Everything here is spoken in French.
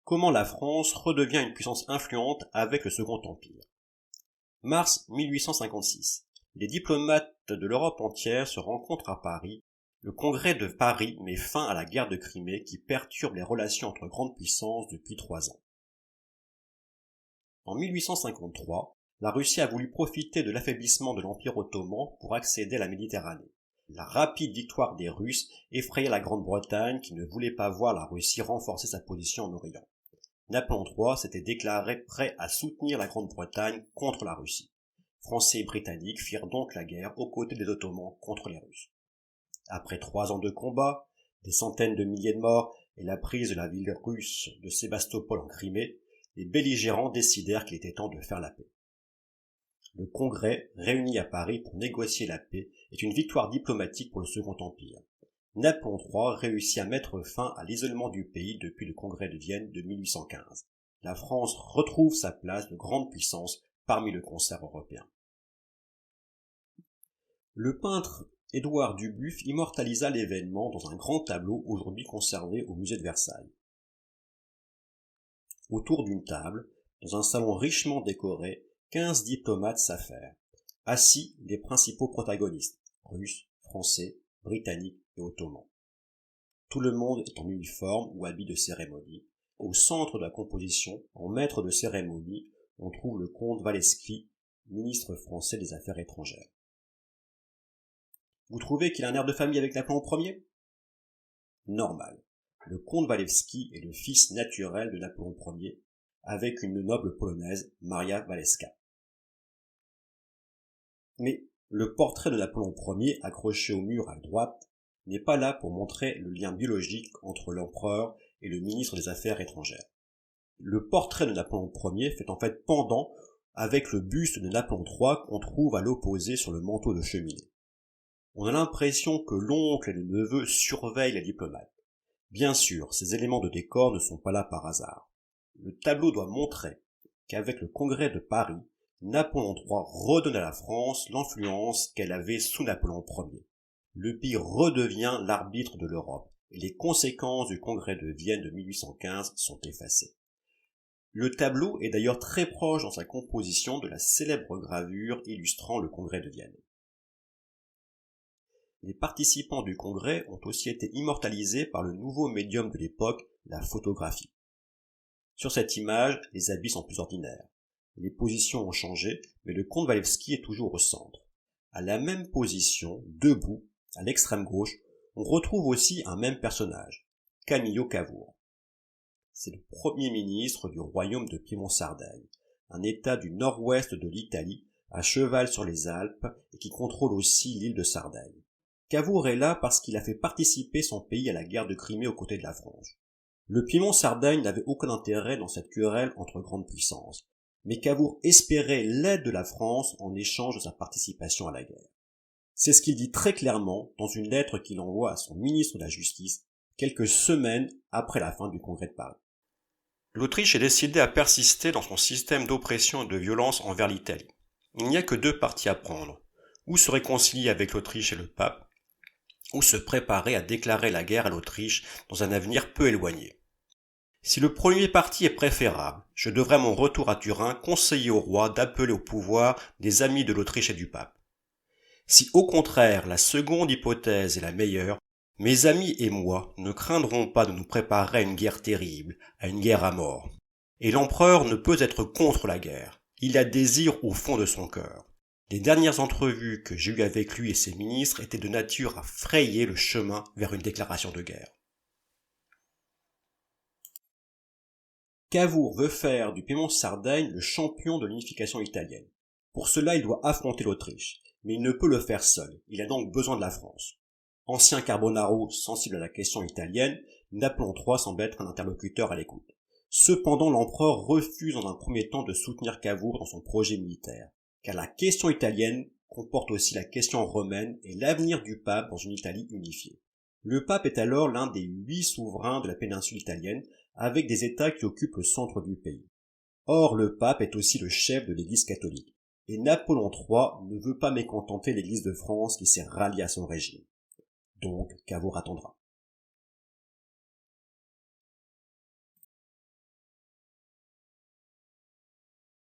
Comment la France redevient une puissance influente avec le Second Empire. Mars 1856. Les diplomates de l'Europe entière se rencontrent à Paris. Le congrès de Paris met fin à la guerre de Crimée qui perturbe les relations entre grandes puissances depuis 3 ans. En 1853, la Russie a voulu profiter de l'affaiblissement de l'Empire ottoman pour accéder à la Méditerranée. La rapide victoire des Russes effraya la Grande-Bretagne qui ne voulait pas voir la Russie renforcer sa position en Orient. Napoléon III s'était déclaré prêt à soutenir la Grande-Bretagne contre la Russie. Français et Britanniques firent donc la guerre aux côtés des Ottomans contre les Russes. Après 3 ans de combats, des centaines de milliers de morts et la prise de la ville russe de Sébastopol en Crimée, les belligérants décidèrent qu'il était temps de faire la paix. Le Congrès, réuni à Paris pour négocier la paix, est une victoire diplomatique pour le Second Empire. Napoléon III réussit à mettre fin à l'isolement du pays depuis le Congrès de Vienne de 1815. La France retrouve sa place de grande puissance parmi le concert européen. Le peintre Édouard Dubuff immortalisa l'événement dans un grand tableau aujourd'hui conservé au musée de Versailles. Autour d'une table, dans un salon richement décoré, 15 diplomates s'affairent. Assis, les principaux protagonistes, russes, français, britanniques et ottomans. Tout le monde est en uniforme ou habit de cérémonie. Au centre de la composition, en maître de cérémonie, on trouve le comte Walewski, ministre français des Affaires étrangères. Vous trouvez qu'il a un air de famille avec Napoléon Ier ? Normal. Le comte Walewski est le fils naturel de Napoléon Ier, avec une noble polonaise, Maria Walewska. Mais le portrait de Napoléon Ier, accroché au mur à droite, n'est pas là pour montrer le lien biologique entre l'empereur et le ministre des Affaires étrangères. Le portrait de Napoléon Ier fait en fait pendant avec le buste de Napoléon III qu'on trouve à l'opposé sur le manteau de cheminée. On a l'impression que l'oncle et le neveu surveillent les diplomates. Bien sûr, ces éléments de décor ne sont pas là par hasard. Le tableau doit montrer qu'avec le Congrès de Paris, Napoléon III redonne à la France l'influence qu'elle avait sous Napoléon Ier. Le pays redevient l'arbitre de l'Europe et les conséquences du Congrès de Vienne de 1815 sont effacées. Le tableau est d'ailleurs très proche dans sa composition de la célèbre gravure illustrant le Congrès de Vienne. Les participants du Congrès ont aussi été immortalisés par le nouveau médium de l'époque, la photographie. Sur cette image, les habits sont plus ordinaires. Les positions ont changé, mais le comte Walewski est toujours au centre. À la même position, debout, à l'extrême gauche, on retrouve aussi un même personnage, Camillo Cavour. C'est le premier ministre du royaume de Piémont-Sardaigne, un état du nord-ouest de l'Italie, à cheval sur les Alpes et qui contrôle aussi l'île de Sardaigne. Cavour est là parce qu'il a fait participer son pays à la guerre de Crimée aux côtés de la France. Le Piémont-Sardaigne n'avait aucun intérêt dans cette querelle entre grandes puissances, mais Cavour espérait l'aide de la France en échange de sa participation à la guerre. C'est ce qu'il dit très clairement dans une lettre qu'il envoie à son ministre de la Justice quelques semaines après la fin du Congrès de Paris. L'Autriche est décidée à persister dans son système d'oppression et de violence envers l'Italie. Il n'y a que 2 partis à prendre, ou se réconcilier avec l'Autriche et le pape, ou se préparer à déclarer la guerre à l'Autriche dans un avenir peu éloigné. Si le premier parti est préférable, je devrais à mon retour à Turin conseiller au roi d'appeler au pouvoir des amis de l'Autriche et du pape. Si au contraire la seconde hypothèse est la meilleure, mes amis et moi ne craindrons pas de nous préparer à une guerre terrible, à une guerre à mort. Et l'empereur ne peut être contre la guerre, il la désire au fond de son cœur. Les dernières entrevues que j'ai eues avec lui et ses ministres étaient de nature à frayer le chemin vers une déclaration de guerre. Cavour veut faire du Piémont-Sardaigne le champion de l'unification italienne. Pour cela, il doit affronter l'Autriche, mais il ne peut le faire seul, il a donc besoin de la France. Ancien Carbonaro sensible à la question italienne, Napoléon III semble être un interlocuteur à l'écoute. Cependant, l'empereur refuse dans un premier temps de soutenir Cavour dans son projet militaire, car la question italienne comporte aussi la question romaine et l'avenir du pape dans une Italie unifiée. Le pape est alors l'un des 8 souverains de la péninsule italienne, avec des États qui occupent le centre du pays. Or, le pape est aussi le chef de l'Église catholique, et Napoléon III ne veut pas mécontenter l'Église de France qui s'est ralliée à son régime. Donc, Cavour attendra.